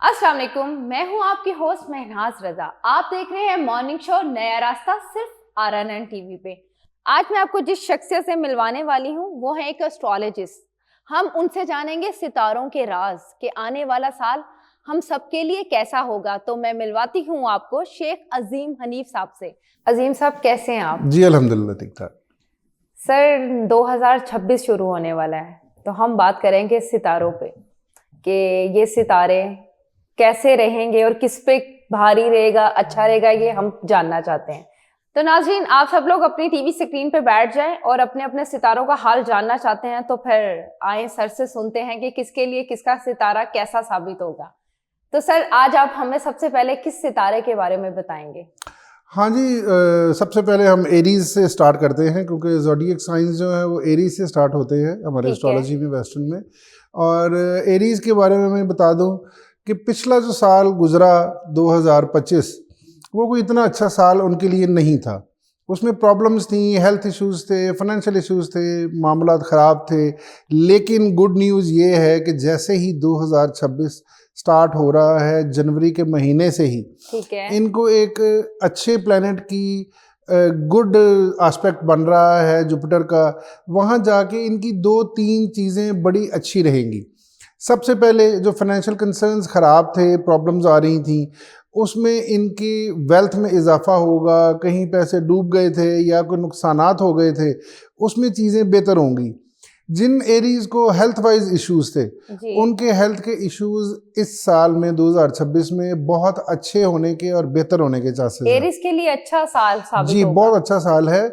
अस्सलाम वालेकुम, मैं हूं आपकी होस्ट महनाज रजा। आप देख रहे हैं मॉर्निंग शो नया रास्ता सिर्फ RNN टीवी पे। आज मैं आपको जिस शख्सियत से मिलवाने वाली हूं वो है एक एस्ट्रोलॉजिस्ट। हम उनसे जानेंगे सितारों के राज कि आने वाला साल हम सबके लिए कैसा होगा। तो मैं मिलवाती हूं आपको शेख अजीम हनीफ साहब से। अजीम साहब, कैसे हैं आप? जी अल्हम्दुलिल्लाह, ठीक ठाक। सर, 2026 शुरू होने वाला है तो हम बात करेंगे सितारों पे कि ये सितारे कैसे रहेंगे और किस पे भारी रहेगा, अच्छा रहेगा, ये हम जानना चाहते हैं। तो नाज़रीन, आप सब लोग अपनी टीवी स्क्रीन पे बैठ जाएं और अपने अपने सितारों का हाल जानना चाहते हैं तो फिर आए सर से सुनते हैं कि किसके लिए किसका सितारा कैसा साबित होगा। तो सर, आज आप हमें सबसे पहले किस सितारे के बारे में बताएंगे? हाँ जी, सबसे पहले हम एरीज से स्टार्ट करते हैं क्योंकि ज़ोडिएक साइंस जो है वो एरीज से स्टार्ट होते हैं हमारे ठीक है। एस्ट्रोलॉजी में, वेस्टर्न में। और एरीज के बारे में मैं बता दूं कि पिछला जो साल गुजरा 2025 वो कोई इतना अच्छा साल उनके लिए नहीं था। उसमें प्रॉब्लम्स थी, हेल्थ इश्यूज थे, फाइनेंशियल इश्यूज थे, मामला ख़राब थे। लेकिन गुड न्यूज़ ये है कि जैसे ही 2026 स्टार्ट हो रहा है, जनवरी के महीने से ही ठीक है। इनको एक अच्छे प्लैनेट की गुड एस्पेक्ट बन रहा है जुपिटर का। वहाँ जाके इनकी दो तीन चीज़ें बड़ी अच्छी रहेंगी। सबसे पहले जो फाइनेंशियल कंसर्न्स ख़राब थे, प्रॉब्लम्स आ रही थी, उसमें इनकी वेल्थ में इजाफा होगा। कहीं पैसे डूब गए थे या कोई नुकसानात हो गए थे, उसमें चीज़ें बेहतर होंगी। जिन एरीज को हेल्थ वाइज इश्यूज थे, उनके हेल्थ के इश्यूज इस साल में 2026 में बहुत अच्छे होने के और बेहतर होने के चांसेस हैं। एरीज के लिए अच्छा साल साबित जी, होगा। बहुत अच्छा साल है।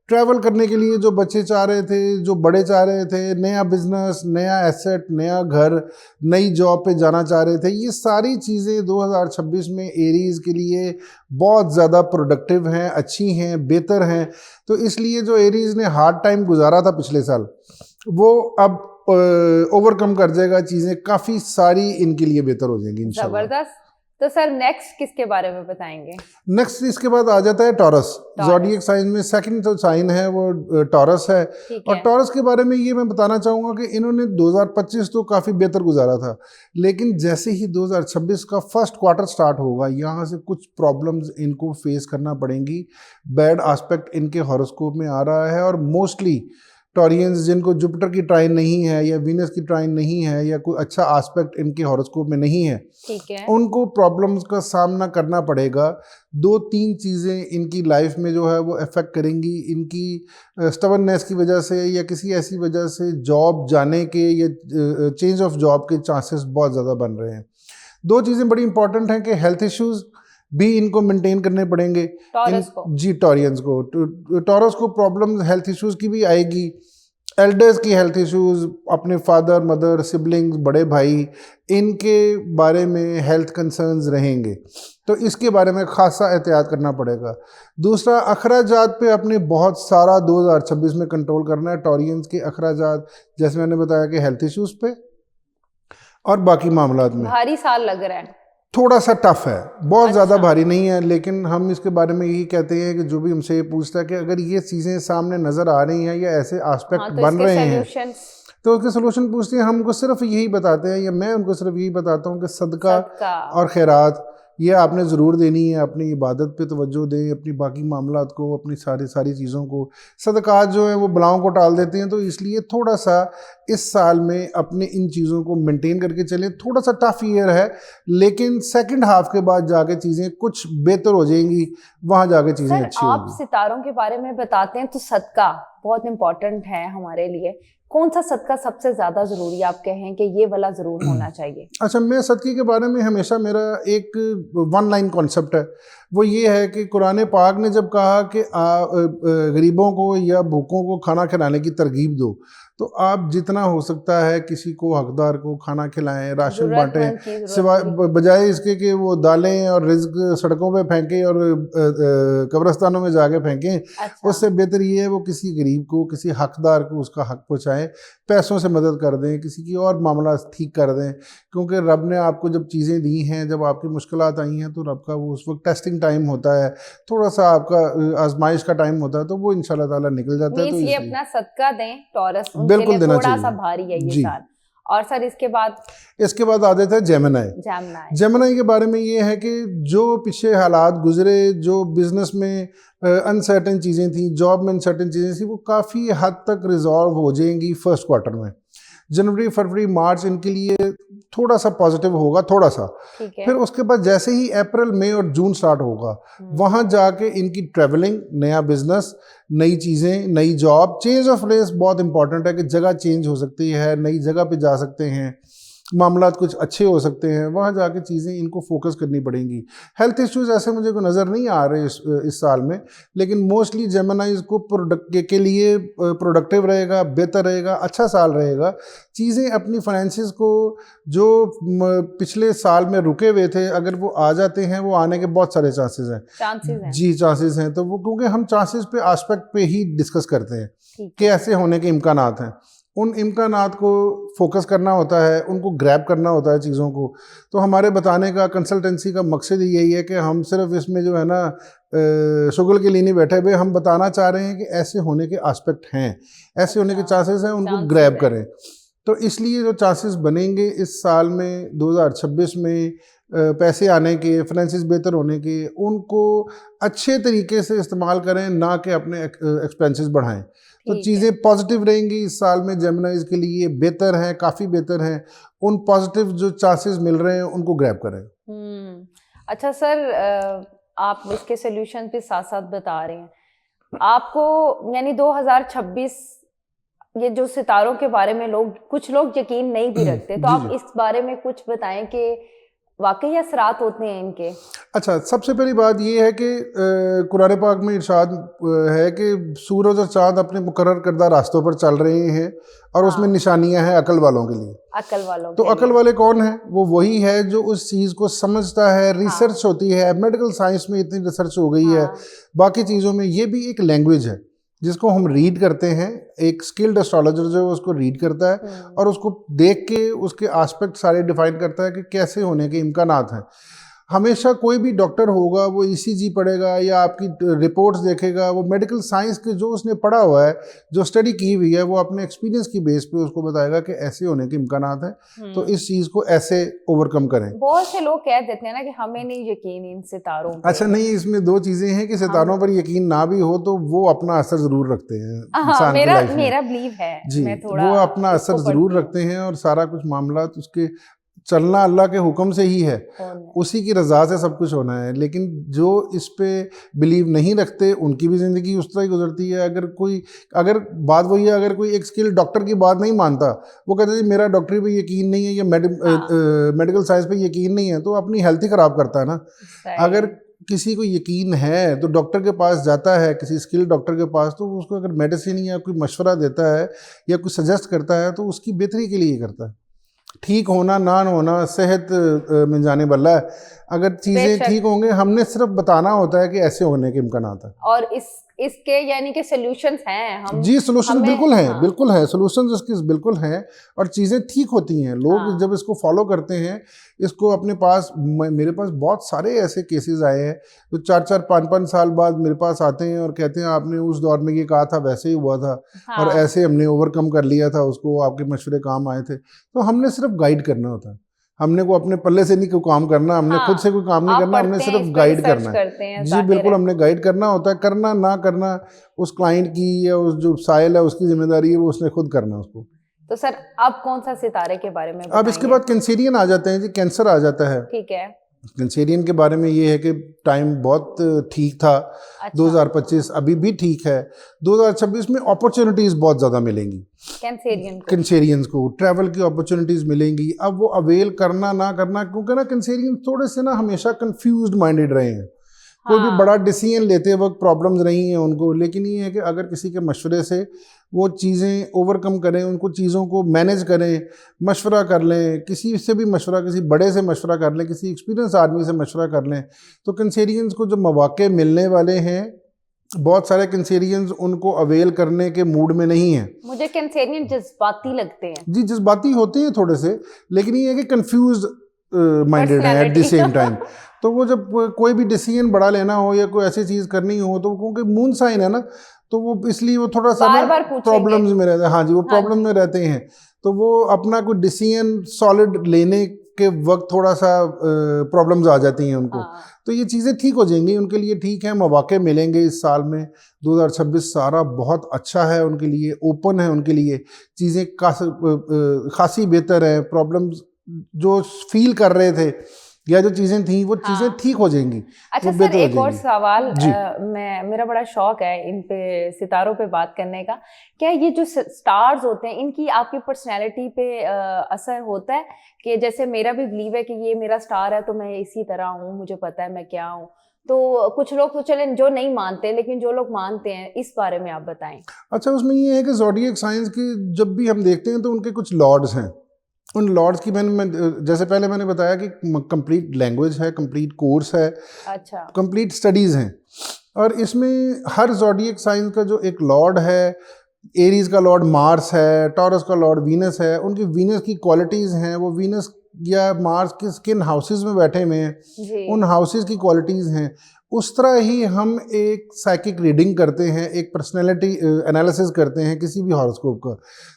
ट्रैवल करने के लिए जो बच्चे चाह रहे थे, जो बड़े चाह रहे थे, नया बिजनेस, नया एसेट, नया घर, नई जॉब पे जाना चाह रहे थे, ये सारी चीज़ें 2026 में एरीज के लिए बहुत ज़्यादा प्रोडक्टिव हैं, अच्छी हैं, बेहतर हैं। तो इसलिए जो एरीज ने हार्ड टाइम गुजारा था पिछले साल, वो अब ओवरकम कर जाएगा। चीज़ें काफ़ी सारी इनके लिए बेहतर हो जाएंगी इंशाल्लाह। जबरदस्त। तो सर, नेक्स्ट किसके बारे में बताएंगे? नेक्स्ट इसके बाद आ जाता है टॉरस। ज़ोडिएक साइन में सेकंड जो साइन है वो टॉरस है। और टॉरस के बारे में ये मैं बताना चाहूँगा कि इन्होंने 2025 तो काफ़ी बेहतर गुजारा था, लेकिन जैसे ही 2026 का फर्स्ट क्वार्टर स्टार्ट होगा, यहाँ से कुछ प्रॉब्लम्स इनको फेस करना पड़ेंगी। बैड एस्पेक्ट इनके हॉरोस्कोप में आ रहा है और मोस्टली टॉरियंस जिनको जुपिटर की ट्राइन नहीं है या वीनस की ट्राइन नहीं है या कोई अच्छा एस्पेक्ट इनके हॉरोस्कोप में नहीं है, ठीक है, उनको प्रॉब्लम्स का सामना करना पड़ेगा। दो तीन चीज़ें इनकी लाइफ में जो है वो अफेक्ट करेंगी। इनकी स्टबर्ननेस की वजह से या किसी ऐसी वजह से जॉब जाने के या चेंज ऑफ जॉब के चांसेस बहुत ज़्यादा बन रहे हैं। दो चीज़ें बड़ी इंपॉर्टेंट हैं कि हेल्थ इश्यूज भी इनको मेंटेन करने पड़ेंगे टॉरस को। जी, टॉरियंस को, टॉरस को प्रॉब्लम हेल्थ इश्यूज की भी आएगी। एल्डर्स की हेल्थ इश्यूज, अपने फादर मदर सिबलिंग्स, बड़े भाई, इनके बारे में हेल्थ कंसर्न्स रहेंगे, तो इसके बारे में खासा एहतियात करना पड़ेगा। दूसरा, अखराजात पे अपने बहुत सारा 2026 में कंट्रोल करना है। टॉरियंस के अखराजात, जैसे मैंने बताया कि हेल्थ इश्यूज पे और बाकी मामलात में भारी साल लग रहा है, थोड़ा सा टफ है, बहुत ज़्यादा अच्छा। भारी नहीं है। लेकिन हम इसके बारे में यही कहते हैं कि जो भी हमसे ये पूछता है कि अगर ये चीज़ें सामने नज़र आ रही हैं या ऐसे एस्पेक्ट तो बन रहे हैं, तो उसके सोल्यूशन पूछते हैं। हम उनको सिर्फ यही बताते हैं, या मैं उनको सिर्फ यही बताता हूँ कि सदका और खैरात ये आपने ज़रूर देनी है। अपनी इबादत पे तवज्जो दें, अपनी बाकी मामलात को, अपनी सारी चीज़ों को। सदकात जो हैं वो बलाओं को टाल देते हैं, तो इसलिए थोड़ा सा इस साल में अपने इन चीज़ों को मेंटेन करके चलें। थोड़ा सा टफ ईयर है, लेकिन सेकंड हाफ के बाद जाके चीज़ें कुछ बेहतर हो जाएंगी, वहाँ जाके चीज़ें अच्छी होंगी। आप सितारों के बारे में बताते हैं तो सदका बहुत इम्पोर्टेंट है हमारे लिए। कौन सा सदका सबसे ज़्यादा ज़रूरी आप कहें कि ये वाला ज़रूर होना चाहिए? अच्छा, मैं सदक़े के बारे में हमेशा मेरा एक वन लाइन कॉन्सेप्ट है, वो ये है कि कुरान पाक ने जब कहा कि गरीबों को या भूखों को खाना खिलाने की तरगीब दो, तो आप जितना हो सकता है किसी को, हकदार को खाना खिलाएं, राशन बांटें, सिवाय बजाय इसके कि वो दालें और रिज्क सड़कों पे फेंकें और कब्रस्तानों में जाके फेंकें। अच्छा। उससे बेहतर ये है वो किसी गरीब को, किसी हकदार को उसका हक पहुँचाएँ, पैसों से मदद कर दें, किसी की और मामला ठीक कर दें। क्योंकि रब ने आपको जब चीज़ें दी हैं, जब आपकी मुश्किलात आई हैं, तो रब का वो उस वक्त टेस्टिंग टाइम होता है, थोड़ा सा आपका आजमाइश का टाइम होता है, तो वो इंशाल्लाह ताला निकल जाता है। तो ये अपना सदका दें टॉरस, बिल्कुल देना चाहिए, थोड़ा सा भारी है ये साल। और सर इसके बाद आ जाता है जेमिनाई। जेमिनाई के बारे में ये है कि जो पिछले हालात गुजरे, जो बिजनेस में अनसर्टेन चीज़ें थी, जॉब में अनसर्टेन चीज़ें थी, वो काफ़ी हद तक रिजॉल्व हो जाएंगी फर्स्ट क्वार्टर में। जनवरी, फरवरी, मार्च इनके लिए थोड़ा सा पॉजिटिव होगा, थोड़ा सा। फिर उसके बाद जैसे ही अप्रैल, मई और जून स्टार्ट होगा, वहाँ जाके इनकी ट्रैवलिंग, नया बिजनेस, नई चीज़ें, नई जॉब, चेंज ऑफ प्लेस बहुत इंपॉर्टेंट है कि जगह चेंज हो सकती है, नई जगह पे जा सकते हैं, मामलात कुछ अच्छे हो सकते हैं, वहाँ जाके चीज़ें इनको फोकस करनी पड़ेंगी। हेल्थ इश्यूज ऐसे मुझे को नज़र नहीं आ रहे इस साल में, लेकिन मोस्टली जेमिनाइज को के लिए प्रोडक्टिव रहेगा, बेहतर रहेगा, अच्छा साल रहेगा। चीज़ें अपनी फाइनेंसिस को जो पिछले साल में रुके हुए थे, अगर वो आ जाते हैं, वो आने के बहुत सारे चांसेस हैं। जी, चांसेस हैं। तो वो क्योंकि हम चांसेस पे एस्पेक्ट पे ही डिस्कस करते हैं कि ऐसे होने के इम्कानात हैं, उन इम्कानात को फोकस करना होता है, उनको ग्रैब करना होता है चीज़ों को। तो हमारे बताने का, कंसल्टेंसी का मकसद यही है कि हम सिर्फ इसमें जो है ना शुगल के लिए नहीं बैठे हुए, हम बताना चाह रहे हैं कि ऐसे होने के एस्पेक्ट हैं, ऐसे होने के चांसेस हैं, उनको ग्रैब करें। तो इसलिए जो चांसेस बनेंगे इस साल में 2026 में पैसे आने के, फाइनेंसिस बेहतर होने के, उनको अच्छे तरीके से इस्तेमाल करें, ना कि अपने एक्सपेंसेस बढ़ाएं। तो चीज़ें पॉजिटिव रहेंगी इस साल में, जेमिनाइज के लिए बेहतर हैं, काफ़ी बेहतर हैं। उन पॉजिटिव जो चांसेस मिल रहे हैं उनको ग्रैब करें। अच्छा सर, आप इसके सोल्यूशन भी साथ साथ बता रहे हैं, आपको यानी 2026 ये जो सितारों के बारे में कुछ लोग यकीन नहीं भी रखते, तो आप इस बारे में कुछ बताएं कि वाकई असरात होते हैं इनके। अच्छा, सबसे पहली बात ये है कि कुरान पाक में इरशाद है कि सूरज और चाँद अपने मुकर्रर करदा रास्तों पर चल रहे हैं, और उसमें निशानियां हैं अकल वालों के लिए। तो अकल वाले कौन है? वो वही है जो उस चीज़ को समझता है। रिसर्च होती है, मेडिकल साइंस में इतनी रिसर्च हो गई है, बाकी चीज़ों में। ये भी एक लैंग्वेज है जिसको हम रीड करते हैं। एक स्किल्ड एस्ट्रोलॉजर जो है उसको रीड करता है और उसको देख के उसके एस्पेक्ट सारे डिफाइन करता है कि कैसे होने के इम्कानात हैं। हमेशा कोई भी डॉक्टर होगा वो ईसीजी पढ़ेगा या आपकी रिपोर्ट्स देखेगा, वो मेडिकल साइंस के जो उसने पढ़ा हुआ है, जो स्टडी की हुई है, वो अपने एक्सपीरियंस की बेस पे उसको बताएगा कि ऐसे होने के इम्कानात हैं, तो इस चीज़ को ऐसे ओवरकम करें। बहुत से लोग कह देते हैं ना कि हमें नहीं यकीन इन सितारों पे। अच्छा, नहीं, इसमें दो चीज़ें हैं कि सितारों पर यकीन ना भी हो तो वो अपना असर ज़रूर रखते हैं इंसान की लाइफ में। मेरा बिलीव है जी, वो अपना असर ज़रूर रखते हैं, और सारा कुछ मामला उसके चलना अल्लाह के हुक्म से ही है, उसी की रज़ा से सब कुछ होना है। लेकिन जो इस पे बिलीव नहीं रखते उनकी भी ज़िंदगी उस तरह ही गुजरती है। अगर बात वही है, अगर कोई एक स्किल डॉक्टर की बात नहीं मानता, वो कहते हैं मेरा डॉक्टरी पे यकीन नहीं है या मेडिकल साइंस पे यकीन नहीं है, तो अपनी हेल्थ ही ख़राब करता है ना। अगर किसी को यकीन है तो डॉक्टर के पास जाता है, किसी स्किल डॉक्टर के पास, तो उसको अगर मेडिसिन या कोई मशवरा देता है या कुछ सजेस्ट करता है तो उसकी बेहतरी के लिए करता है। ठीक होना ना होना सेहत में जाने वाला है। अगर चीज़ें ठीक होंगे, हमने सिर्फ बताना होता है कि ऐसे होने के इम्कानात हैं। और इसके यानी कि सॉल्यूशंस हैं। जी, सॉल्यूशन बिल्कुल हैं, बिल्कुल है, सॉल्यूशंस इसके बिल्कुल हैं, और चीज़ें ठीक होती हैं। लोग जब इसको फॉलो करते हैं, इसको अपने पास, मेरे पास बहुत सारे ऐसे केसेस आए हैं जो 4-4, 5-5 साल बाद मेरे पास आते हैं और कहते हैं आपने उस दौर में ये कहा था, वैसे ही हुआ था, और ऐसे हमने ओवरकम कर लिया था उसको, आपके मशवरे काम आए थे। तो हमने सिर्फ गाइड करना होता है, हमने को अपने पल्ले से नहीं कोई काम करना, हमने खुद से कोई काम नहीं करना, हमने सिर्फ गाइड करना है। जी बिल्कुल, हमने गाइड करना होता है। करना ना करना उस क्लाइंट की या उस जो साइल है उसकी जिम्मेदारी है, वो उसने खुद करना उसको। तो सर अब कौन सा सितारे के बारे में बताएंगे? अब इसके बाद कैंसरियन आ जाते हैं जी, कैंसर आ जाता है। ठीक है। कैंसरियन के बारे में ये है कि टाइम बहुत ठीक था। 2025 अभी भी ठीक है। 2026 में अपॉर्चुनिटीज़ बहुत ज़्यादा मिलेंगी कैंसरियंस को, ट्रैवल की अपॉर्चुनिटीज़ मिलेंगी। अब वो अवेल करना ना करना, क्योंकि ना कैंसरियन थोड़े से ना हमेशा कंफ्यूज्ड माइंडेड रहे हैं। कोई भी बड़ा डिसीजन लेते वक्त प्रॉब्लम्स रही हैं उनको, लेकिन ये है कि अगर किसी के मशवरे से वो चीज़ें ओवरकम करें, उनको चीज़ों को मैनेज करें, मशवरा कर लें, किसी से भी मशवरा, किसी बड़े से मशवरा कर लें, किसी एक्सपीरियंस आदमी से मशवरा कर लें, तो कैंसरियंस को जो मौके मिलने वाले हैं, बहुत सारे कैंसरियंस उनको अवेल करने के मूड में नहीं है। मुझे कैंसरियन जज्बाती लगते हैं। जी, जज्बाती होते हैं थोड़े से, लेकिन ये है कि कंफ्यूज माइंडेड है एट द सेम टाइम। तो वो जब कोई भी डिसीजन बड़ा लेना हो या कोई ऐसी चीज़ करनी हो, तो क्योंकि मून साइन है ना, तो वो इसलिए वो थोड़ा सा बार-बार पूछेंगे। प्रॉब्लम्स में रहते हैं। हाँ जी, वो हाँ प्रॉब्लम में रहते हैं, तो वो अपना कोई डिसीजन सॉलिड लेने के वक्त थोड़ा सा प्रॉब्लम्स आ जाती हैं उनको। हाँ। तो ये चीज़ें ठीक हो जाएंगी उनके लिए, ठीक है, मौके मिलेंगे इस साल में। 2026 सारा बहुत अच्छा है उनके लिए, ओपन है उनके लिए, चीज़ें खासी बेहतर है। प्रॉब्लम्स जो फील कर रहे थे या जो चीज़ें थी वो चीज़ें हाँ। ठीक हो जाएंगी, अच्छा वो सर, बेहतर हो एक और जाएंगी। सवाल, जी। मेरा बड़ा शौक है इन पे, सितारों पे बात करने का। क्या ये जो स्टार्स होते हैं इनकी आपकी पर्सनैलिटी पे असर होता है? कि जैसे मेरा भी बिलीव है कि ये मेरा स्टार है तो मैं इसी तरह हूँ, मुझे पता है मैं क्या हूँ। तो कुछ लोग तो चले जो नहीं मानते, लेकिन जो लोग मानते हैं, इस बारे में आप बताएं। अच्छा, उसमें ये है कि ज़ोडिएक साइंस की जब भी हम देखते हैं तो उनके कुछ लॉर्ड्स हैं। उन लॉर्ड्स की जैसे पहले मैंने बताया कि कंप्लीट लैंग्वेज है, कंप्लीट कोर्स है, अच्छा। कंप्लीट स्टडीज़ हैं। और इसमें हर ज़ोडिएक साइंस का जो एक लॉर्ड है, एरीज का लॉर्ड मार्स है, टॉरस का लॉर्ड वीनस है, उनकी वीनस की क्वालिटीज़ हैं, वो वीनस या मार्स किस किन हाउसेस में बैठे हुए हैं, जी। उन हाउसेस की क्वालिटीज़ हैं। उस तरह ही हम एक साइकिक रीडिंग करते हैं, एक पर्सनैलिटी एनालिसिस करते हैं किसी भी हॉरोस्कोप का।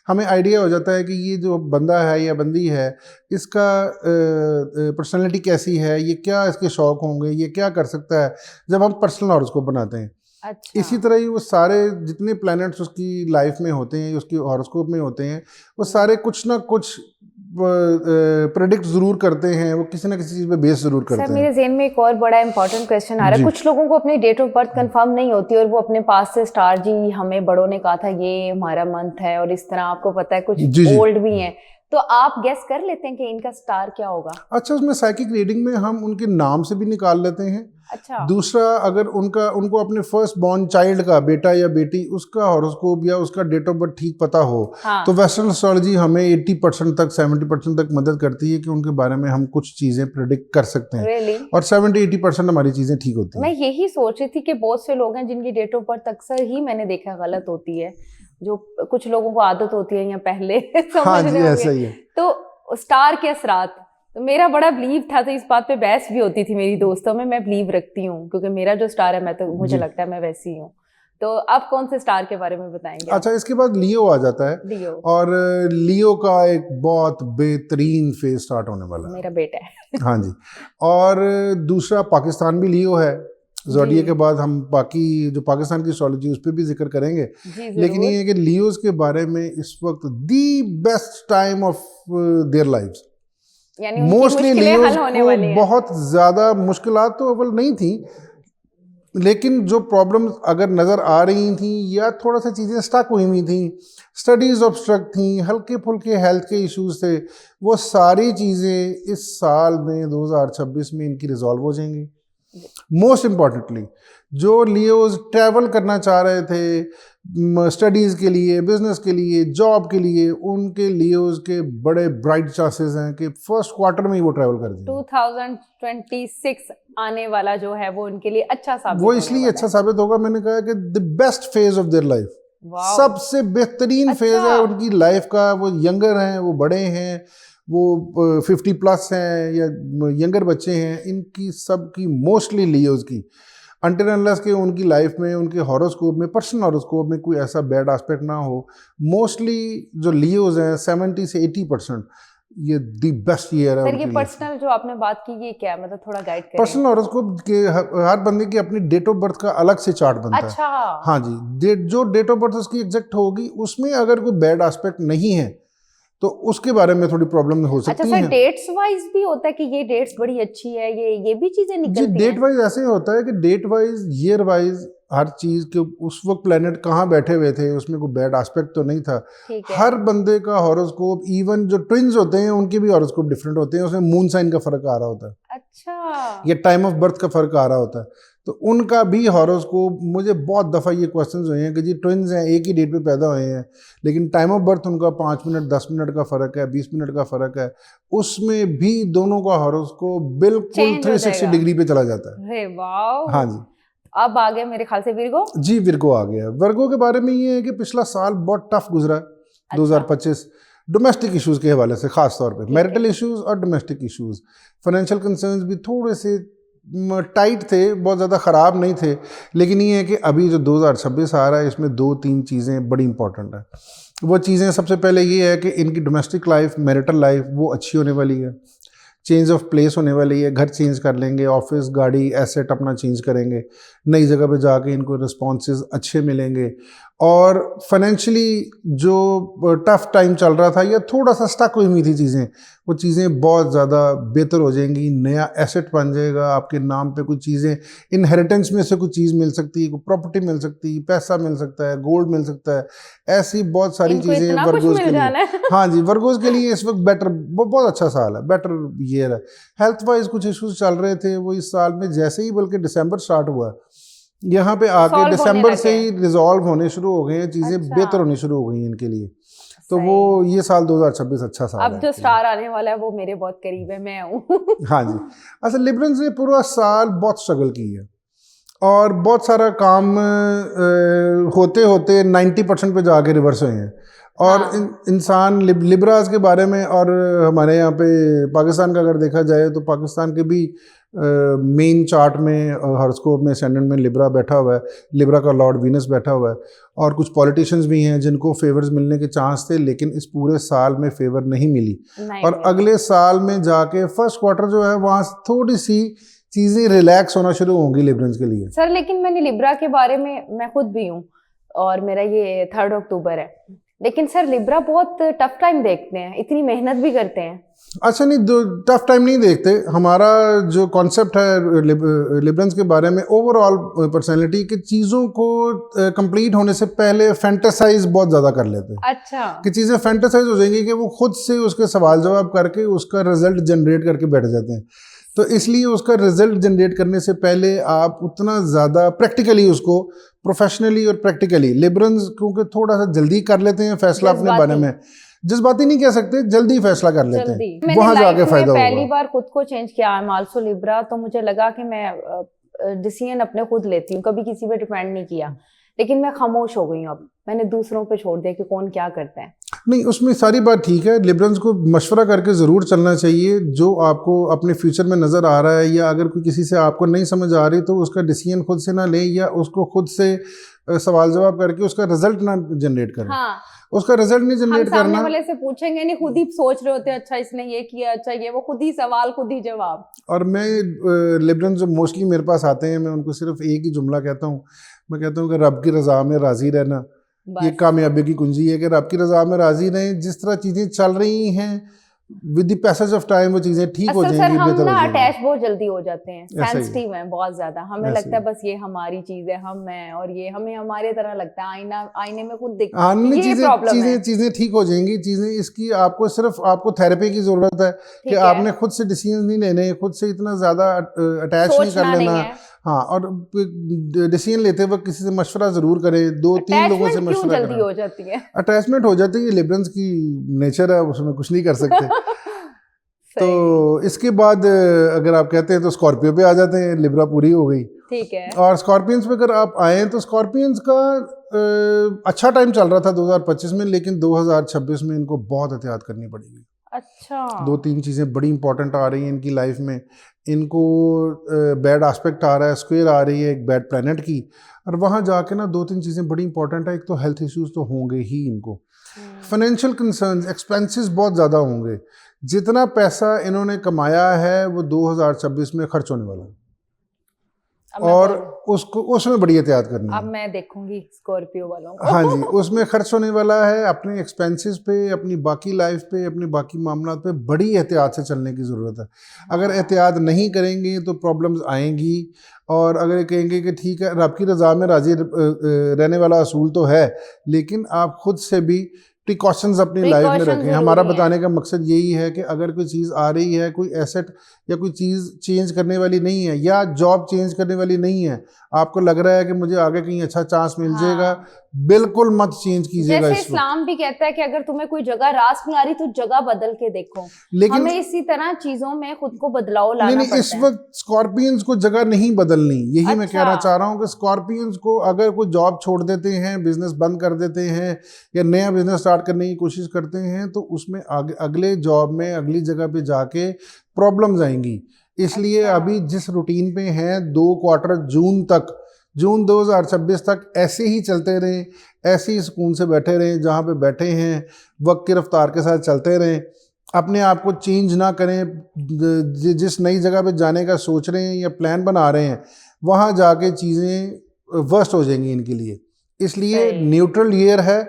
हमें आइडिया हो जाता है कि ये जो बंदा है या बंदी है, इसका पर्सनैलिटी कैसी है, ये क्या इसके शौक होंगे, ये क्या कर सकता है, जब हम पर्सनल हॉरोस्कोप बनाते हैं। अच्छा। इसी तरह ही वो सारे जितने प्लैनेट्स उसकी लाइफ में होते हैं, उसकी हॉरोस्कोप में होते हैं, वो सारे कुछ ना कुछ प्रेडिक्ट ज़रूर करते हैं, वो किसी ना किसी चीज़ पे बेस ज़रूर सर, करते मेरे हैं। ज़हन में एक और बड़ा इंपॉर्टेंट क्वेश्चन आ रहा है। जी। कुछ लोगों को अपनी डेट ऑफ बर्थ कंफर्म नहीं होती और वो अपने पास से स्टार, जी हमें बड़ों ने कहा था ये हमारा मंथ है, और इस तरह आपको पता है कुछ जी जी। ओल्ड भी हैं, तो आप गेस कर लेते हैं कि इनका स्टार क्या होगा? अच्छा, उसमें साइकिक रीडिंग में हम उनके नाम से भी निकाल लेते हैं। अच्छा। दूसरा, अगर उनको अपने फर्स्ट बॉर्न चाइल्ड का, बेटा या बेटी, उसका हॉरोस्कोप या उसका डेट ऑफ बर्थ ठीक पता हो, हाँ। तो वेस्टर्न एस्ट्रोलॉजी हमें 80% तक 70% तक मदद करती है कि उनके बारे में हम कुछ चीज़ें प्रिडिक्ट कर सकते हैं। Really? और 70-80% हमारी चीज़ें ठीक होती मैं हैं। यही सोच रही थी कि बहुत से लोग हैं जिनकी डेट ऑफ बर्थ अक्सर ही मैंने देखा गलत होती है, जो कुछ लोगों को आदत होती है या पहले हाँ समझ जी, रहे ऐसा ही होंगे। है। तो स्टार के असरात, तो मेरा बड़ा बिलीव था, तो इस बात पे बहस भी होती थी मेरी दोस्तों में। मैं बिलीव रखती हूँ क्योंकि मेरा जो स्टार है, मुझे जी। लगता है मैं वैसी हूँ। तो आप कौन से स्टार के बारे में बताएंगे? अच्छा, इसके बाद लियो आ जाता है। लियो। और लियो का एक बहुत बेहतरीन फेज स्टार्ट होने वाला है। मेरा बेटा है। हाँ जी। और दूसरा, पाकिस्तान भी लियो है। ज़ोडिएक के बाद हम बाकी जो पाकिस्तान की एस्ट्रोलॉजी उस पर भी जिक्र करेंगे। जी लेकिन ये जरूर। है कि लियोज के बारे में इस वक्त the best time of their lives. यानी उनकी मोस्टली मुश्किलें लियोज हल होने को वाली हैं। बहुत ज़्यादा मुश्किलात तो अव्वल नहीं थी, लेकिन जो प्रॉब्लम्स अगर नज़र आ रही थी या थोड़ा सा चीज़ें स्टक हुई हुई थी, स्टडीज़ ऑब्स्ट्रक्ट थी, हल्के फुल्के हेल्थ के इश्यूज थे, वो सारी चीज़ें इस साल में 2026 में इनकी रिजॉल्व हो जाएंगी। मोस्ट इम्पॉर्टेंटली, जो लियोज ट्रैवल करना चाह रहे थे स्टडीज़ के लिए, बिजनेस के लिए, जॉब के लिए, उनके लियोज के बड़े ब्राइट चांसेस हैं कि फर्स्ट क्वार्टर में ही वो ट्रैवल कर देंगे। 2026 आने वाला जो है वो उनके लिए अच्छा साबित वो होने इसलिए वाला अच्छा है। साबित होगा, मैंने कहा कि the best phase of their life, wow. सबसे बेहतरीन फेज अच्छा। है उनकी लाइफ का। वो यंगर हैं, वो बड़े हैं, वो 50 प्लस हैं या यंगर बच्चे हैं, इनकी सबकी मोस्टली लियोज की अनटिल अनलेस के उनकी लाइफ में, उनके हॉरोस्कोप में, पर्सनल हॉरोस्कोप में कोई ऐसा बैड एस्पेक्ट ना हो। मोस्टली जो लियोज हैं 70 से 80% ये दी बेस्ट ईयर है सर, ये उनके लिए। पर्सनल जो आपने बात की, ये क्या है? मतलब थोड़ा गाइड करें। पर्सनल हॉरोस्कोप के हर बंदे की अपनी डेट ऑफ बर्थ का अलग से चार्ट बनता है। अच्छा। हाँ जी, जो डेट ऑफ बर्थ उसकी एग्जैक्ट होगी, उसमें अगर कोई बैड एस्पेक्ट नहीं है तो उसके बारे में थोड़ी प्रॉब्लम हो अच्छा सकती सर, है। डेट्स वाइज भी होता है कि ये डेट्स बड़ी अच्छी है, ये भी चीजें जी, निकलती डेट हैं? वाइज ऐसे होता है कि डेट वाइज, ईयर वाइज, हर चीज़ के उस वक्त प्लेनेट कहाँ बैठे हुए थे, उसमें कोई बैड एस्पेक्ट तो नहीं था। ठीक है। हर बंदे का हॉरोस्कोप, इवन जो ट्विन्स होते हैं उनके भी हॉरोस्कोप डिफरेंट होते हैं, उसमें मून साइन का फर्क आ रहा होता है अच्छा। या टाइम ऑफ बर्थ का फर्क आ रहा होता है। तो उनका भी हॉरोस्कोप, मुझे बहुत दफ़ा ये क्वेश्चंस हुए हैं कि जी ट्विन्स हैं, एक ही डेट पे पैदा हुए हैं, लेकिन टाइम ऑफ बर्थ उनका 5 मिनट 10 मिनट का फ़र्क है, 20 मिनट का फ़र्क है, उसमें भी दोनों का हॉरोस्कोप बिल्कुल चेंज हो 360 जाएगा। डिग्री पे चला जाता है। अरे वाओ। हाँ जी। अब आ गया मेरे ख्याल से विर्गो। जी, विर्गो आ गया। विर्गो के बारे में ये है कि पिछला साल बहुत टफ गुजरा है, अच्छा। 2025 डोमेस्टिक इश्यूज के हवाले से, खास तौर पे ठीक है। मैरिटल इश्यूज और डोमेस्टिक इश्यूज, फाइनेंशियल कंसर्न्स भी थोड़े से टाइट थे, बहुत ज़्यादा ख़राब नहीं थे, लेकिन ये है कि अभी जो 2026 आ रहा है इसमें 2-3 चीज़ें बड़ी इंपॉर्टेंट है। वो चीज़ें सबसे पहले ये है कि इनकी डोमेस्टिक लाइफ, मैरिटल लाइफ वो अच्छी होने वाली है, चेंज ऑफ प्लेस होने वाली है, घर चेंज कर लेंगे, ऑफिस, गाड़ी, एसेट अपना चेंज करेंगे, नई जगह पे जाके इनको रिस्पॉन्सेज अच्छे मिलेंगे। और फाइनेंशियली जो टफ टाइम चल रहा था या थोड़ा सा स्टक हुई हुई थी चीज़ें, वो चीज़ें बहुत ज़्यादा बेहतर हो जाएंगी, नया एसेट बन जाएगा आपके नाम पे, कुछ चीज़ें इनहेरिटेंस में से कुछ चीज़ मिल सकती है, कोई प्रॉपर्टी मिल सकती है, पैसा मिल सकता है, गोल्ड मिल सकता है, ऐसी बहुत सारी इनको चीज़ें इतना कुछ वर्गोज़ के मिल लिए। जाना है। हाँ जी, वर्गोज़ के लिए इस वक्त बेटर, बहुत अच्छा साल है, बेटर ईयर है। हेल्थ वाइज कुछ इश्यूज चल रहे थे, वो इस साल में जैसे ही बल्कि दिसंबर स्टार्ट हुआ, यहाँ पे आके Solve होने दिसंबर लगे से ही हैं। रिजॉल्व होने शुरू हो गए हैं, चीज़ें अच्छा। बेहतर होनी शुरू हो गई हैं इनके लिए। तो सही। वो ये साल 2026 अच्छा साल अब है जो actually। स्टार आने वाला है वो मेरे बहुत करीब है, मैं हूँ। हाँ जी, अच्छा लिबरल्स ने पूरा साल बहुत स्ट्रगल की है और बहुत सारा काम होते होते 90% पे जाके रिवर्स हुए हैं। और हाँ। इंसान लिब्रास के बारे में, और हमारे यहाँ पे पाकिस्तान का अगर देखा जाए तो पाकिस्तान के भी मेन चार्ट में, हॉरोस्कोप में, असेंडेंट में लिब्रा बैठा हुआ है, लिब्रा का लॉर्ड वीनस बैठा हुआ है। और कुछ पॉलिटिशियंस भी हैं जिनको फेवर्स मिलने के चांस थे, लेकिन इस पूरे साल में फेवर नहीं मिली। नहीं और मिला। अगले साल में जाके फर्स्ट क्वार्टर जो है वहाँ थोड़ी सी चीज़ें रिलैक्स होना शुरू होंगी लिब्रल्स के लिए। सर लेकिन मैंने लिब्रा के बारे में, मैं खुद भी हूँ और मेरा ये 3 अक्टूबर है, लेकिन सर लिब्रा बहुत टफ टाइम देखते हैं, इतनी मेहनत भी करते हैं। अच्छा नहीं, टफ टाइम नहीं देखते। हमारा जो कॉन्सेप्ट है लिब्रल्स के बारे में, ओवरऑल पर्सनैलिटी की चीज़ों को कंप्लीट होने से पहले फैंटेसाइज बहुत ज़्यादा कर लेते हैं। अच्छा। कि चीज़ें फैंटेसाइज हो जाएंगी कि वो खुद से उसके सवाल जवाब करके उसका रिजल्ट जनरेट करके बैठ जाते हैं। तो इसलिए उसका रिजल्ट जनरेट करने से पहले आप उतना ज़्यादा प्रैक्टिकली उसको, प्रोफेशनली और प्रैक्टिकली, लिबरल्स क्योंकि थोड़ा सा जल्दी कर लेते हैं फैसला अपने बारे में, जज्बाती नहीं कह सकते, जल्दी फैसला कर लेते हैं, वहां जाके फायदा होगा। पहली बार खुद को चेंज किया, आई एम आल्सो लिब्रा, तो मुझे लगा कि मैं डिसीजन अपने खुद लेती हूँ, कभी किसी पे डिपेंड नहीं किया, लेकिन मैं खामोश हो गई हूँ। अब मैंने दूसरों पे छोड़ दिया कि कौन क्या करता है। नहीं, उसमें सारी बात ठीक है, लिबरल्स को मशवरा करके ज़रूर चलना चाहिए। जो आपको अपने फ्यूचर में नज़र आ रहा है, या अगर कोई किसी से आपको नहीं समझ आ रही, तो उसका डिसीजन खुद से ना लें, या उसको खुद से सवाल जवाब करके उसका रिजल्ट ना जनरेट करें। हाँ। उसका रिजल्ट नहीं जनरेट करना, सामने वाले से पूछेंगे नहीं, खुद ही सोच रहे होते हैं अच्छा इसने ये किया, अच्छा ये, वो खुद ही सवाल खुद ही जवाब। और मैं लिबरल्स जो मोस्टली मेरे पास आते हैं, मैं उनको सिर्फ एक ही जुमला कहता हूँ, मैं कहता हूँ कि रब की रज़ा में राज़ी रहना ये कामयाबी की कुंजी है, कि रब की रज़ा में राज़ी रहें। जिस तरह चीज़ें चल रही हैं, with the passage of time वो चीज़ें ठीक हो जाएंगी, हम बेहतर ना हो जाएंगी। अटैच बहुत जल्दी हो जाते हैं, ऐसा ही है। सेंसिटिव हैं बहुत ज्यादा, हमें ऐसा लगता है ही। बस ये हमारी चीज है, हम हैं, और ये हमें हमारे तरह लगता है, आईने में खुद दिख, अन्य ये प्रॉब्लम है। चीज़ें ठीक हो जाएंगी। चीज़ें इसकी आपको सिर्फ आपको थेरेपी की ज़रूरत है कि ठीक है। आपने खुद से डिसीजन नहीं लेने, खुद से इतना ज़्यादा अटैच नहीं कर सोचना नहीं लेना। है। हाँ, और डिसीजन लेते वक्त किसी से मशवरा ज़रूर करें, 2-3 लोगों से अटैचमेंट क्यों मशवरा जल्दी करें। हो जाती है? अटैचमेंट हो जाती है, लिबरल्स की नेचर है, उसमें कुछ नहीं कर सकते। तो इसके बाद अगर आप कहते हैं तो स्कॉर्पियो पे आ जाते हैं, लिब्रा पूरी हो गई। ठीक है। और स्कॉर्पियंस पे अगर आप आए तो स्कॉर्पियंस का अच्छा टाइम चल रहा था 2025 में, लेकिन 2026 में इनको बहुत एहतियात करनी पड़ेगी। अच्छा। 2-3 चीज़ें बड़ी इंपॉर्टेंट आ रही हैं इनकी लाइफ में। इनको बैड एस्पेक्ट आ रहा है, स्क्वायर आ रही है एक बैड प्लैनेट की, और वहाँ जाके ना 2-3 चीज़ें बड़ी इंपॉर्टेंट है। एक तो हेल्थ इश्यूज तो होंगे ही इनको, फाइनेंशियल कंसर्न्स, एक्सपेंसेस बहुत ज़्यादा होंगे। जितना पैसा इन्होंने कमाया है वो 2026 में खर्च होने वाला है, और उसको उसमें बड़ी एहतियात करनी है। अब मैं देखूंगी स्कॉर्पियो वालों को। हाँ जी, उसमें खर्च होने वाला है, अपने एक्सपेंसेस पे, अपनी बाकी लाइफ पे, अपने बाकी मामला पे बड़ी एहतियात से चलने की ज़रूरत है। अगर एहतियात नहीं करेंगे तो प्रॉब्लम्स आएंगी। और अगर कहेंगे कि ठीक है रब की रज़ा में राज़ी रहने वाला असूल तो है, लेकिन आप खुद से भी प्रिकॉशंस अपनी लाइफ में रखें। हमारा बताने का मकसद यही है कि अगर कोई चीज़ आ रही है, कोई एसेट या कोई चीज़ चेंज करने वाली नहीं है, या जॉब चेंज करने वाली नहीं है, आपको लग रहा है कि मुझे आगे कहीं अच्छा चांस मिल जाएगा, बिल्कुल मत चेंज कीजिएगा। जैसे इस्लाम भी कहता है कि अगर तुम्हें कोई जगह रास नहीं आ रही तो जगह बदल के देखो, लेकिन हमें इसी तरह चीजों में खुद को बदलाव लाना पड़ता है। इस वक्त स्कॉर्पियंस को जगह नहीं बदलनी, यही मैं कहना चाह रहा हूँ कि स्कॉर्पियंस को अगर कोई जॉब छोड़ देते हैं, बिजनेस बंद कर देते हैं, या नया बिजनेस स्टार्ट करने की कोशिश करते हैं, तो उसमें अगले जॉब में अगली जगह पे जाके प्रॉब्लम्स आएंगी। इसलिए अच्छा। अभी जिस रूटीन पे हैं 2 क्वार्टर जून 2026 तक ऐसे ही चलते रहें, ऐसे ही सुकून से बैठे रहें, जहाँ पे बैठे हैं वक्त की रफ्तार के साथ चलते रहें, अपने आप को चेंज ना करें। जिस नई जगह पे जाने का सोच रहे हैं या प्लान बना रहे हैं, वहाँ जाके चीज़ें वर्स्ट हो जाएंगी इनके लिए। इसलिए सही। न्यूट्रल ईयर है,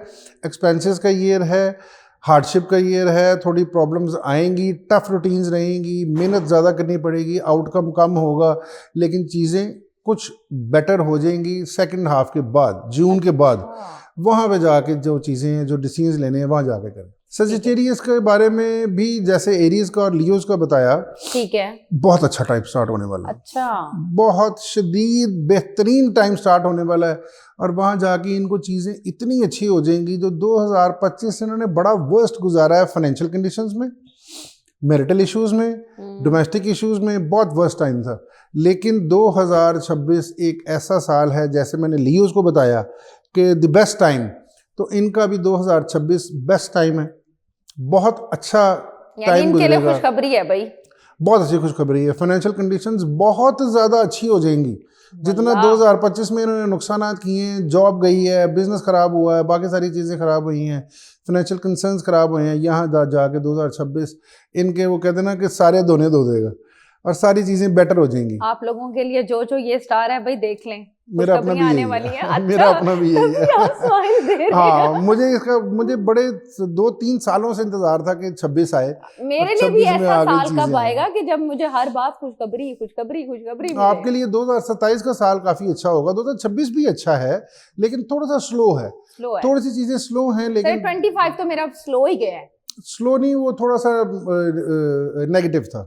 एक्सपेंसेस का ईयर है, हार्डशिप का ईयर है, थोड़ी प्रॉब्लम्स आएंगी, टफ रूटीन्स रहेंगी, मेहनत ज़्यादा करनी पड़ेगी, आउटकम कम होगा, लेकिन चीज़ें कुछ बेटर हो जाएंगी सेकंड हाफ के बाद, जून के बाद। हाँ, वहाँ पे जाके जो चीज़ें हैं, जो डिसीजंस लेने हैं, वहाँ जाके करें। सजिटेरियस के बारे में भी जैसे एरीज का और लियोज का बताया, ठीक है। बहुत अच्छा टाइम स्टार्ट होने वाला है, अच्छा, बहुत शदीद बेहतरीन टाइम स्टार्ट होने वाला है। और वहाँ जाके इनको चीज़ें इतनी अच्छी हो जाएंगी, जो 2025 से इन्होंने बड़ा वर्स्ट गुजारा है फाइनेंशियल कंडीशंस में, मैरिटल इश्यूज़ में, डोमेस्टिक इश्यूज़ में, बहुत वर्स्ट टाइम था। लेकिन 2026 एक ऐसा साल है, जैसे मैंने लियोज को बताया कि द बेस्ट टाइम, तो इनका भी 2026 बेस्ट टाइम है, बहुत अच्छा यानी टाइम इनके लिए गुजरेगा। खुशखबरी है भाई। बहुत अच्छी खुशखबरी है, फाइनेंशियल कंडीशंस बहुत ज़्यादा अच्छी हो जाएंगी। जितना वाह। 2025 में इन्होंने नुकसान किए हैं, जॉब गई है, बिजनेस ख़राब हुआ है, बाकी सारी चीज़ें ख़राब हुई हैं, फाइनेंशियल कंसर्न्स ख़राब हुए हैं, यहाँ जाके 2026 इनके वो कहते हैं ना कि सारे धोने धो देगा और सारी चीज़ें बेटर हो जाएंगी। आप लोगों के लिए जो ये स्टार है भाई, देख लें, मेरा अपना भी खुशखबरियां आने यही वाली है। है। अच्छा, मेरा अपना भी यही तभी आप स्माइल दे है। रहे हैं। हाँ, मुझे बड़े 2-3 सालों से इंतजार था कि 26 आए। मेरे और लिए भी 26 में ऐसा आगे साल चीज़ें कब आई। आएगा कि जब मुझे हर बात खुशखबरी खुशखबरी खुशखबरी मिले। आपके लिए 2027 का साल काफ़ी अच्छा होगा, 2026 भी अच्छा है, लेकिन थोड़ा सा स्लो है, स्लो है। थोड़ी सी चीज़ें स्लो हैं, सर लेकिन 25 तो मेरा स्लो ही गया है। स्लो नहीं, वो थोड़ा सा नेगेटिव था,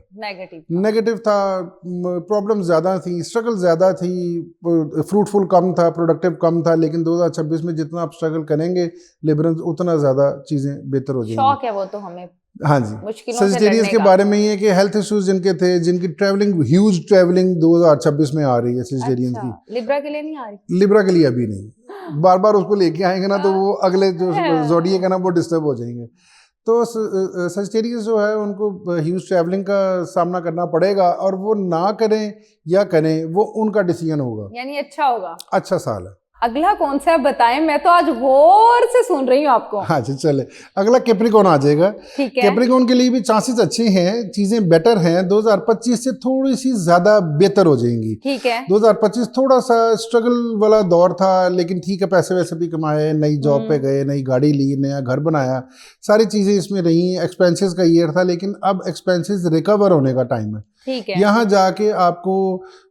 नेगेटिव था, प्रॉब्लम ज़्यादा थी, स्ट्रगल ज़्यादा थी, फ्रूटफुल कम था, प्रोडक्टिव कम था। लेकिन 2026 में जितना आप स्ट्रगल करेंगे लिबरल्स, उतना ज़्यादा चीज़ें बेहतर हो जाएंगी। शौक है वो तो हमें हाँ जी। मुश्किलों से सजिटेरियंस लड़ने के का। बारे में ये है कि हेल्थ इश्यूज जिनके थे, जिनकी ह्यूज ट्रैवलिंग 2026 में आ रही है सजिटेरियंस अच्छा, की। लिब्रा के लिए नहीं आ रही। लिब्रा के लिए अभी नहीं, बार बार उसको लेके आएंगे ना तो वो अगले जो हाँ। जोडिएक है ना वो डिस्टर्ब हो जाएंगे। तो सजिटेरियंस जो है उनको ह्यूज ट्रैवलिंग का सामना करना पड़ेगा, और वो ना करें या करें वो उनका डिसीजन होगा। यानी अच्छा होगा। अच्छा साल है। अगला कौन सा है बताएं, मैं तो आज गौर से सुन रही हूँ आपको। हाँ जी, चले अगला कैप्रिकॉर्न आ जाएगा। ठीक है। कैप्रिकॉर्न के लिए भी चांसेस अच्छे हैं, चीज़ें बेटर हैं, 2025 से थोड़ी सी ज़्यादा बेहतर हो जाएंगी। ठीक है। 2025 थोड़ा सा स्ट्रगल वाला दौर था, लेकिन ठीक है, पैसे वैसे भी कमाए, नई जॉब पे गए, नई गाड़ी ली, नया घर बनाया, सारी चीज़ें इसमें रही। एक्सपेंसेस का ईयर था, लेकिन अब एक्सपेंसेस रिकवर होने का टाइम है। ठीक है। यहाँ जाके आपको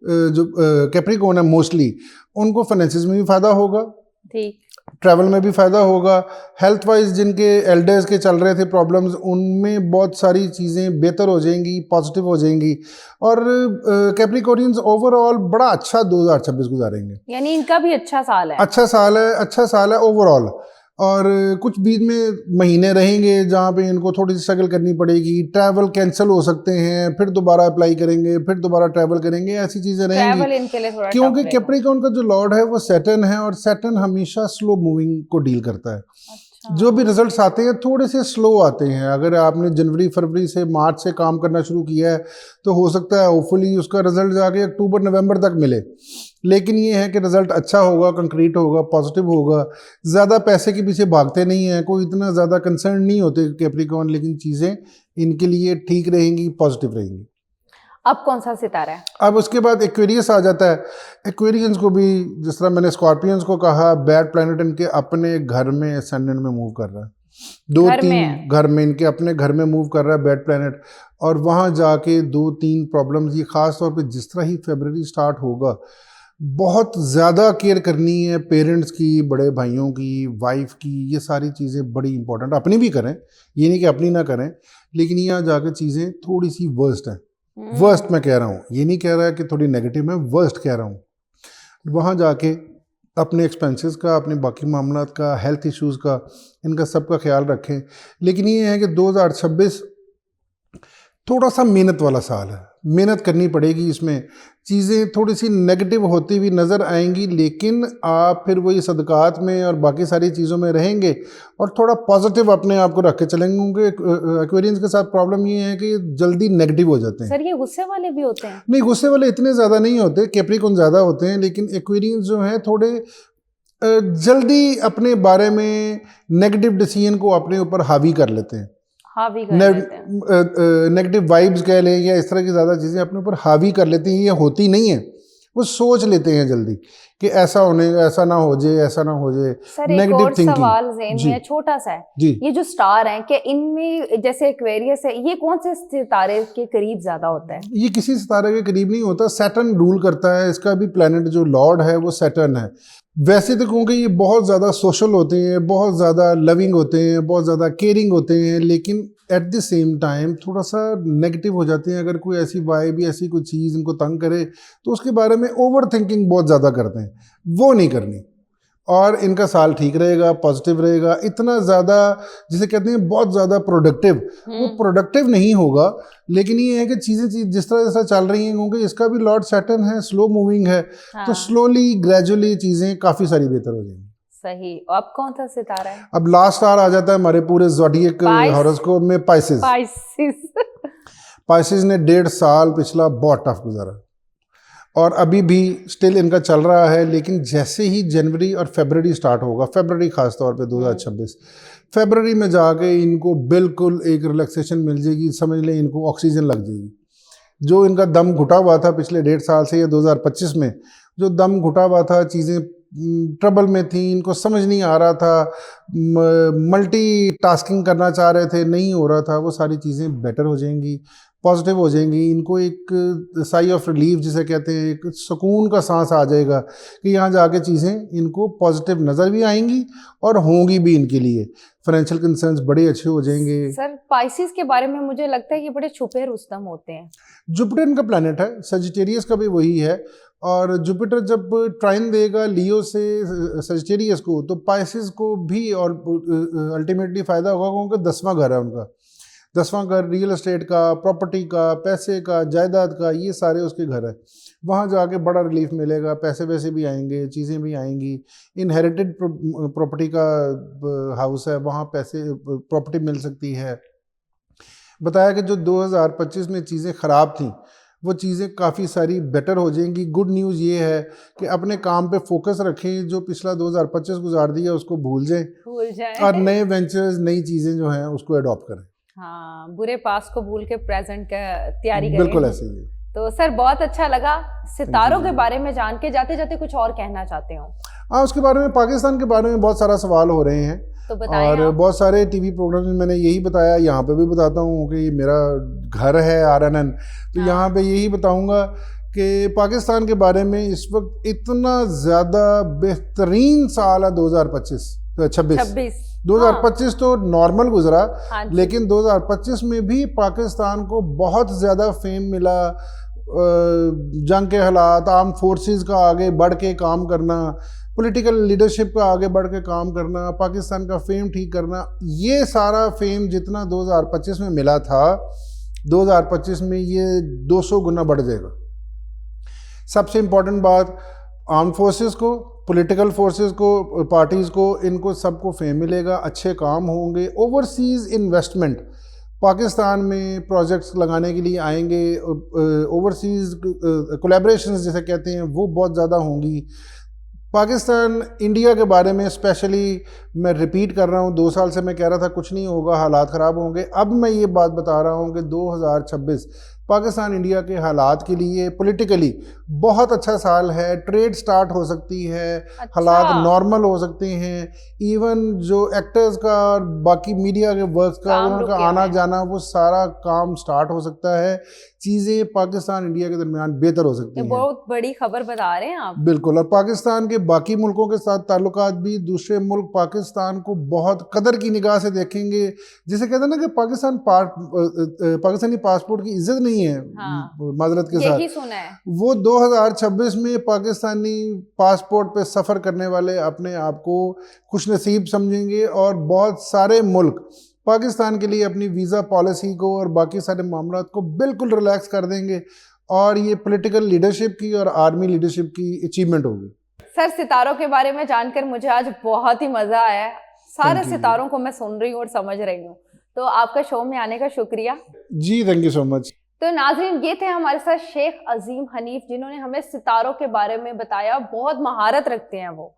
जो कैप्रिकॉर्न है मोस्टली, उनको फाइनेंसिस में भी फ़ायदा होगा, ठीक, ट्रैवल में भी फ़ायदा होगा, हेल्थ वाइज जिनके एल्डर्स के चल रहे थे प्रॉब्लम्स, उनमें बहुत सारी चीज़ें बेहतर हो जाएंगी, पॉजिटिव हो जाएंगी। और कैप्रिकॉर्नियंस ओवरऑल बड़ा अच्छा 2026 गुजारेंगे। यानी इनका भी अच्छा साल है। अच्छा साल है ओवरऑल। और कुछ बीच में महीने रहेंगे जहाँ पे इनको थोड़ी सी स्ट्रगल करनी पड़ेगी, ट्रैवल कैंसिल हो सकते हैं, फिर दोबारा अप्लाई करेंगे, फिर दोबारा ट्रैवल करेंगे, ऐसी चीज़ें रहेंगी। ट्रैवल इनके लिए थोड़ा क्योंकि टफ रहेगा। कैप्रिकॉर्न का जो लॉर्ड है वो सैटर्न है, और सैटर्न हमेशा स्लो मूविंग को डील करता है। अच्छा। जो भी रिजल्ट्स आते हैं थोड़े से स्लो आते हैं। अगर आपने जनवरी फरवरी से मार्च से काम करना शुरू किया है तो हो सकता है होपफुली उसका रिजल्ट जाके अक्टूबर नवंबर तक मिले, लेकिन ये है कि रिजल्ट अच्छा होगा, कंक्रीट होगा, पॉजिटिव होगा। ज़्यादा पैसे के पीछे भागते नहीं हैं, कोई इतना ज़्यादा कंसर्न नहीं होते कैप्रिकॉर्न, लेकिन चीज़ें इनके लिए ठीक रहेंगी, पॉजिटिव रहेंगी। अब कौन सा सितारा है? अब उसके बाद एक्वेरियस आ जाता है। एक्वेरियंस को भी जिस तरह मैंने स्कॉर्पियंस को कहा, बैड प्लैनेट इनके अपने घर में असेंडेंट में मूव कर रहा है, 2-3 घर में इनके अपने घर में मूव कर रहा है बैड प्लैनेट। और वहाँ जाके 2-3 प्रॉब्लम्स, ये ख़ास तौर पे जिस तरह ही फरवरी स्टार्ट होगा, बहुत ज़्यादा केयर करनी है पेरेंट्स की, बड़े भाइयों की, वाइफ की, ये सारी चीज़ें बड़ी इंपॉर्टेंट। अपनी भी करें, ये नहीं कि अपनी ना करें, लेकिन यहाँ जाकर चीज़ें थोड़ी सी वर्स्ट हैं। वर्स्ट मैं कह रहा हूँ, ये नहीं कह रहा है कि थोड़ी नेगेटिव है, वर्स्ट कह रहा हूँ। वहाँ जाके अपने एक्सपेंसेस का, अपने बाकी मामलात का, हेल्थ इश्यूज़ का, इनका सबका ख्याल रखें। लेकिन ये है कि 2026 थोड़ा सा मेहनत वाला साल है, मेहनत करनी पड़ेगी इसमें, चीज़ें थोड़ी सी नेगेटिव होती हुई नज़र आएंगी, लेकिन आप फिर वही सदक़ात में और बाकी सारी चीज़ों में रहेंगे और थोड़ा पॉजिटिव अपने आप को रख के चलेंगे। क्योंकि एक्वेरियंस के साथ प्रॉब्लम ये है कि जल्दी नेगेटिव हो जाते हैं। सर ये गुस्से वाले भी होते हैं? नहीं, गुस्से वाले इतने ज़्यादा नहीं होते, कैप्रिकॉर्न ज़्यादा होते हैं, लेकिन एक्वेरियंस जो हैं थोड़े जल्दी अपने बारे में नेगेटिव डिसीजन को अपने ऊपर हावी कर लेते हैं, हावी कर लेते हैं। नेगेटिव वाइब्स कह लें या इस तरह की ज़्यादा चीज़ें अपने ऊपर हावी कर लेते हैं। ये होती नहीं है, वो सोच लेते हैं जल्दी कि ऐसा ना हो जाए, ऐसा ना हो जाए। सर एक और सवाल ज़हन में छोटा सा है, जी, ये जो स्टार हैं क्या इनमें जैसे एक्वेरियस है, ये कौन से सितारे के करीब ज्यादा होता है? ये किसी सितारे के करीब नहीं होता, सैटर्न रूल करता है, इसका भी प्लैनेट जो लॉर्ड है वो सैटर्न है। वैसे तो क्योंकि ये बहुत ज़्यादा सोशल होते हैं, बहुत ज़्यादा लविंग होते हैं, बहुत ज़्यादा केयरिंग होते हैं, लेकिन एट द सेम टाइम थोड़ा सा नेगेटिव हो जाते हैं। अगर कोई ऐसी वाइब या ऐसी कोई चीज़ इनको तंग करे तो उसके बारे में ओवर थिंकिंग बहुत ज़्यादा करते हैं, वो नहीं करनी। और इनका साल ठीक रहेगा, पॉजिटिव रहेगा। इतना ज़्यादा जिसे कहते हैं बहुत ज़्यादा प्रोडक्टिव, वो प्रोडक्टिव नहीं होगा, लेकिन ये है कि चीज़ें जिस तरह चल रही हैं, क्योंकि इसका भी लॉर्ड सैटर्न है, स्लो मूविंग है, तो स्लोली ग्रेजुअली चीज़ें काफ़ी सारी बेहतर हो जाएंगी। सही। अब कौन सा सितारा है? अब लास्ट स्टार आ जाता है हमारे पूरे ज़ोडिएक हॉरोस्कोप में, पाइसेस। पाइसेस ने 1.5 साल पिछला बहुत टफ गुजारा और अभी भी स्टिल इनका चल रहा है, लेकिन जैसे ही जनवरी और फरवरी स्टार्ट होगा, फरवरी खास तौर पे 2026, फरवरी में जाके इनको बिल्कुल एक रिलैक्सेशन मिल जाएगी, समझ लें इनको ऑक्सीजन लग जाएगी। जो इनका दम घुटा हुआ था पिछले 1.5 साल से या 2025 में जो दम घुटा हुआ था, चीज़ें ट्रबल में थी, इनको समझ नहीं आ रहा था, मल्टी टास्किंग करना चाह रहे थे, नहीं हो रहा था, वो सारी चीज़ें बेटर हो जाएंगी, पॉजिटिव हो जाएंगी। इनको एक साई ऑफ रिलीफ जिसे कहते हैं, एक सुकून का सांस आ जाएगा कि यहाँ जाके चीज़ें इनको पॉजिटिव नज़र भी आएंगी और होंगी भी इनके लिए। फाइनेंशियल कंसर्न्स बड़े अच्छे हो जाएंगे। सर पाइसेस के बारे में मुझे लगता है कि बड़े छुपे रुस्तम होते हैं। जुपिटर इनका प्लैनेट है, सजिटेरियस का भी वही है, और जुपिटर जब ट्राइन देगा लियो से सजिटेरियस को, तो पाइसेस को भी और अल्टीमेटली फ़ायदा होगा, क्योंकि 10वां घर है उनका। 10वां घर रियल एस्टेट का, प्रॉपर्टी का, पैसे का, जायदाद का, ये सारे उसके घर है। वहाँ जाके बड़ा रिलीफ मिलेगा, पैसे वैसे भी आएंगे, चीज़ें भी आएंगी। इनहेरिटेड प्रॉपर्टी का हाउस है, वहाँ पैसे प्रॉपर्टी मिल सकती है। बताया कि जो 2025 में चीज़ें ख़राब थीं, वो चीज़ें काफ़ी सारी बेटर हो जाएंगी। गुड न्यूज़ ये है कि अपने काम पे फोकस रखें, जो पिछला 2025 गुजार दिया उसको भूल जाएं और नए वेंचर्स, नई चीज़ें जो हैं उसको अडॉप्ट करें। हाँ, बुरे पास को भूल के प्रेजेंट का तैयारी करें। बिल्कुल ऐसे ही है। तो सर बहुत अच्छा लगा सितारों के बारे में जान के। जाते जाते कुछ और कहना चाहते हो? हाँ, उसके बारे में, पाकिस्तान के बारे में बहुत सारा सवाल हो रहे हैं, तो बताएं और आप। बहुत सारे टीवी प्रोग्राम में मैंने यही बताया, यहाँ पे भी बताता हूँ कि मेरा घर है RNN, तो यहाँ पे यही बताऊँगा कि पाकिस्तान के बारे में इस वक्त इतना ज़्यादा बेहतरीन साल है 2026। 2025 तो नॉर्मल गुजरा, लेकिन 2025 में भी पाकिस्तान को बहुत ज़्यादा फेम मिला। जंग के हालात, आर्म फोर्सेस का आगे बढ़ के काम करना, पॉलिटिकल लीडरशिप का आगे बढ़ के काम करना, पाकिस्तान का फेम ठीक करना, ये सारा फेम जितना 2025 में मिला था, 2025 में ये 200 गुना बढ़ जाएगा। सबसे इम्पोर्टेंट बात, आर्म फोर्सेस को, पॉलिटिकल फोर्सेस को, पार्टीज़ को, इनको सबको फेम मिलेगा, अच्छे काम होंगे। ओवरसीज़ इन्वेस्टमेंट पाकिस्तान में प्रोजेक्ट्स लगाने के लिए आएंगे, ओवरसीज़ कोलैबोरेशंस जिसे कहते हैं वो बहुत ज़्यादा होंगी। पाकिस्तान इंडिया के बारे में स्पेशली मैं रिपीट कर रहा हूँ, 2 साल से मैं कह रहा था कुछ नहीं होगा, हालात ख़राब होंगे। अब मैं ये बात बता रहा हूँ कि 2026 पाकिस्तान इंडिया के हालात के लिए पॉलिटिकली बहुत अच्छा साल है। ट्रेड स्टार्ट हो सकती है, हालात नॉर्मल हो सकते हैं। इवन जो एक्टर्स का और बाकी मीडिया के वर्क्स का, उनका आना जाना, वो सारा काम स्टार्ट हो सकता है। चीज़ें पाकिस्तान इंडिया के दरमियान बेहतर हो सकती हैं। बहुत बड़ी खबर बता रहे हैं आप। बिल्कुल। और पाकिस्तान के बाकी मुल्कों के साथ ताल्लुकात भी, दूसरे मुल्क पाकिस्तान को बहुत कदर की निगाह से देखेंगे। जिसे कहते हैं ना कि पाकिस्तानी पासपोर्ट की इज्जत नहीं है, माजरत के साथ, यही सुना है। वो 2026 में पाकिस्तानी पासपोर्ट पे सफ़र करने वाले अपने आप को खुशनसीब समझेंगे, और बहुत सारे मुल्क पाकिस्तान के लिए अपनी वीज़ा पॉलिसी को और बाकी सारे मामलों को बिल्कुल रिलैक्स कर देंगे और ये पॉलिटिकल लीडरशिप की और आर्मी लीडरशिप की अचीवमेंट होगी। सर, सितारों के बारे में जानकर मुझे आज बहुत ही मजा आया है। सारे Thank you. सितारों को मैं सुन रही हूँ और समझ रही हूँ। तो आपका शो में आने का शुक्रिया। जी थैंक यू सो मच। तो नाज़रीन, ये थे हमारे साथ शेख अजीम हनीफ, जिन्होंने हमें सितारों के बारे में बताया। बहुत महारत रखते हैं वो।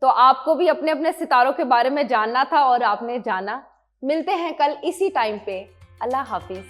तो आपको भी अपने अपने सितारों के बारे में जानना था और आपने जाना। मिलते हैं कल इसी टाइम पे। अल्लाह हाफिज।